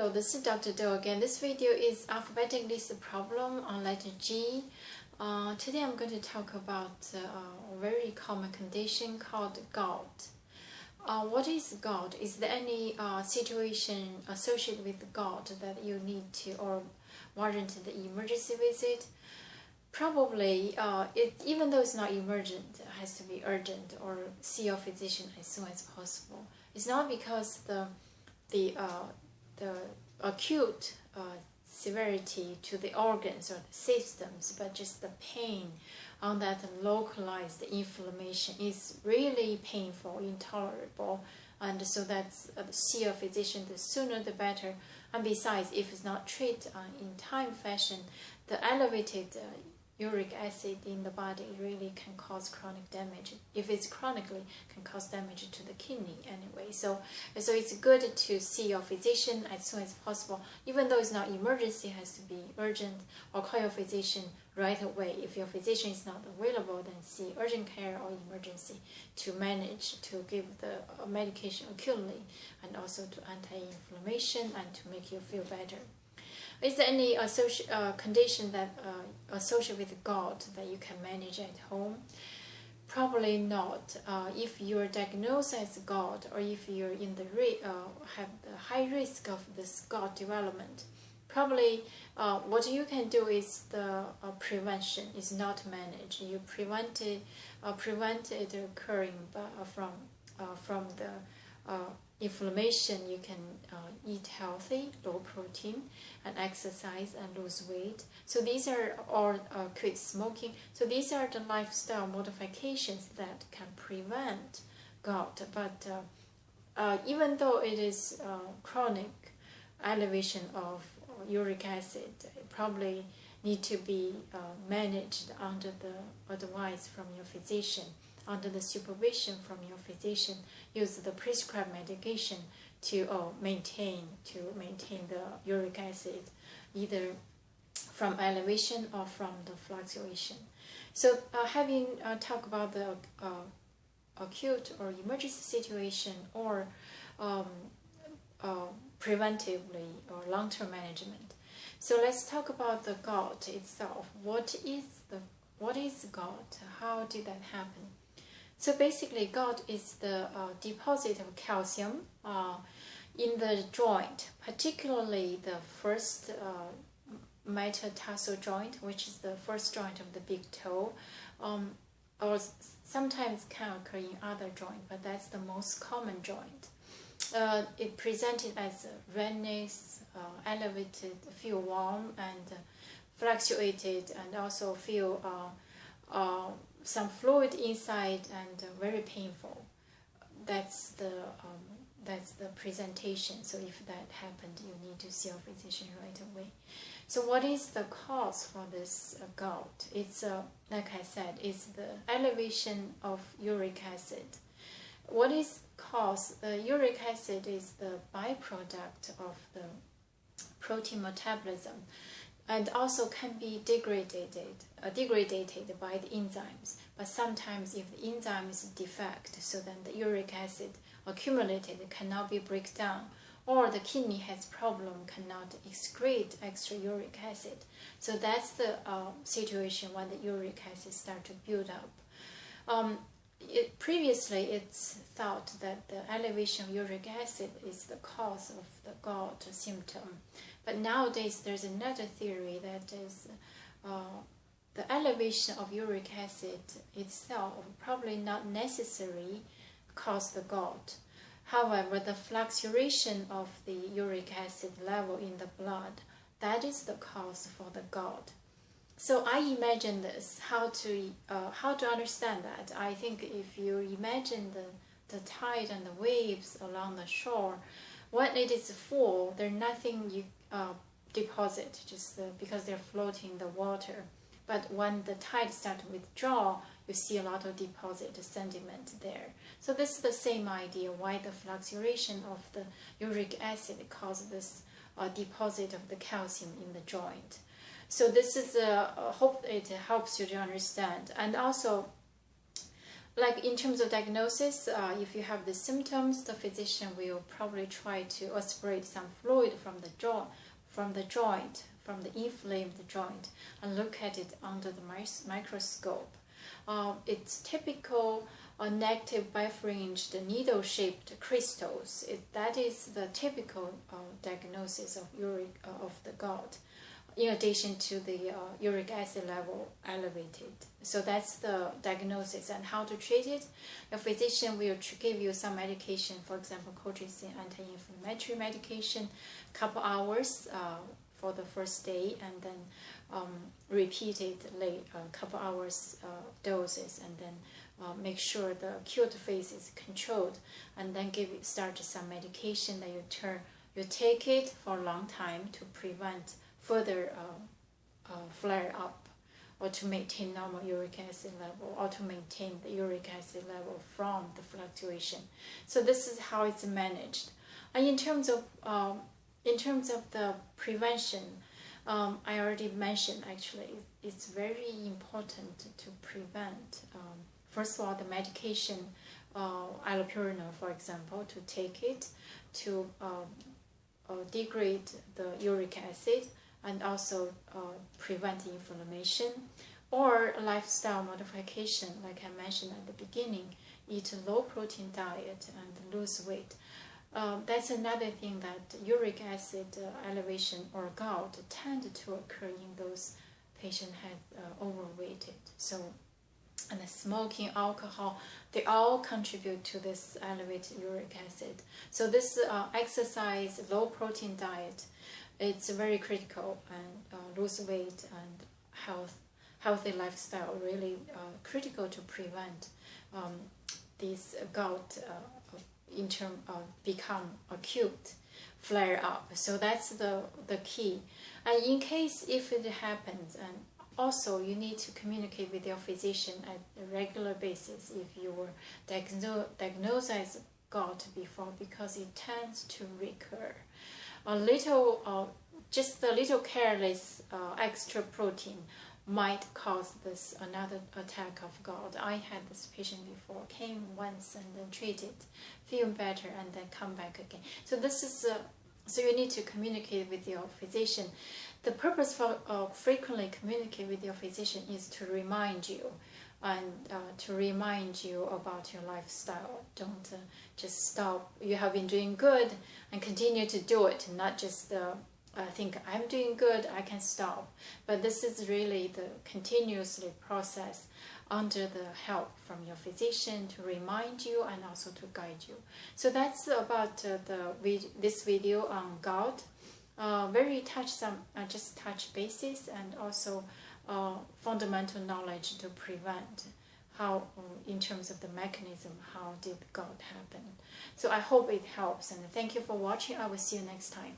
Hello, this is Dr. Do again. This video is alphabetic list problem on letter G. Today I'm going to talk about a very common condition called gout. What is gout? Is there any situation associated with gout that you need to or warrant the emergency visit? Probably, even though it's not emergent, it has to be urgent or see your physician as soon as possible. It's not because the acute severity to the organs or the systems, but just the pain on that localized inflammation is really painful, intolerable, and so that's see a physician, the sooner the better. And besides, if it's not treated in time fashion, the elevated uric acid in the body really can cause chronic damage. If it's chronically, can cause damage to the kidney anyway. So it's good to see your physician as soon as possible. Even though it's not emergency, it has to be urgent, or call your physician right away. If your physician is not available, then see urgent care or emergency to manage, to give the medication acutely, and also to anti-inflammation and to make you feel better. Is there any condition that associated with gout that you can manage at home? Probably not. If you're diagnosed as gout, or if you're in the have the high risk of this gout development, probably what you can do is the prevention, is not manage. You prevent it occurring from the inflammation. You can eat healthy, low protein, and exercise and lose weight. So these are all quit smoking. So these are the lifestyle modifications that can prevent gout. But even though it is chronic elevation of uric acid, it probably need to be managed under the advice from your physician, under the supervision from your physician. Use the prescribed medication to maintain the uric acid, either from elevation or from the fluctuation. So having talked about the acute or emergency situation, or preventively or long-term management. So let's talk about the gout itself. What is gout? How did that happen? So basically, gout is the deposit of calcium in the joint, particularly the first metatarsal joint, which is the first joint of the big toe, or sometimes can occur in other joints, but that's the most common joint. It presented as redness, elevated, feel warm and fluctuated, and also feel some fluid inside and very painful. That's the presentation. So if that happened, you need to see your physician right away. So what is the cause for this gout? It's like I said, it's the elevation of uric acid. What is cause? Uric acid is the byproduct of the protein metabolism, and also can be degraded by the enzymes. But sometimes if the enzyme is defect, so then the uric acid accumulated cannot be break down, or the kidney has problem, cannot excrete extra uric acid. So that's the situation when the uric acid start to build up. Previously, it's thought that the elevation of uric acid is the cause of the gout symptom. But nowadays, there's another theory that is the elevation of uric acid itself probably not necessarily cause the gout. However, the fluctuation of the uric acid level in the blood, that is the cause for the gout. So I imagine this, how to understand that. I think if you imagine the tide and the waves along the shore, when it is full, there's nothing you deposit, just because they're floating in the water. But when the tide starts to withdraw, you see a lot of deposit sediment there. So this is the same idea, why the fluctuation of the uric acid causes this deposit of the calcium in the joint. So this is hope it helps you to understand. And also like in terms of diagnosis, if you have the symptoms, the physician will probably try to aspirate some fluid from the joint, from the inflamed joint, and look at it under the microscope. It's typical negative bifringed needle-shaped crystals. That is the typical diagnosis of the gout, in addition to the uric acid level elevated. So that's the diagnosis. And how to treat it? Your physician will give you some medication, for example, colchicine anti-inflammatory medication, couple hours for the first day, and then repeatedly couple hours doses, and then make sure the acute phase is controlled, and then start some medication that you take it for a long time to prevent further flare up, or to maintain normal uric acid level, or to maintain the uric acid level from the fluctuation. So this is how it's managed. And in terms of the prevention, I already mentioned, actually it's very important to prevent. First of all, the medication, allopurinol, for example, to take it to degrade the uric acid, and also prevent inflammation, or lifestyle modification, like I mentioned at the beginning, eat a low protein diet and lose weight. That's another thing, that uric acid elevation or gout tend to occur in those patients have overweighted. So, and the smoking, alcohol, they all contribute to this elevated uric acid. So this exercise, low protein diet, it's very critical, and lose weight and healthy lifestyle really critical to prevent this gout in term of become acute flare up. So that's the key. And in case if it happens, and also you need to communicate with your physician at a regular basis if you were diagnosed as gout before, because it tends to recur. Just a little careless extra protein might cause this another attack of gout. I had this patient before, came once and then treated, feel better, and then come back again. So this is so you need to communicate with your physician. The purpose for frequently communicate with your physician is to remind you, and to remind you about your lifestyle. Don't just stop. You have been doing good and continue to do it, not just think I'm doing good, I can stop. But this is really the continuously process under the help from your physician to remind you and also to guide you. So that's about this video on gout. Very just touch basis, and also fundamental knowledge to prevent how, in terms of the mechanism, how did gout happen. So I hope it helps, and thank you for watching. I will see you next time.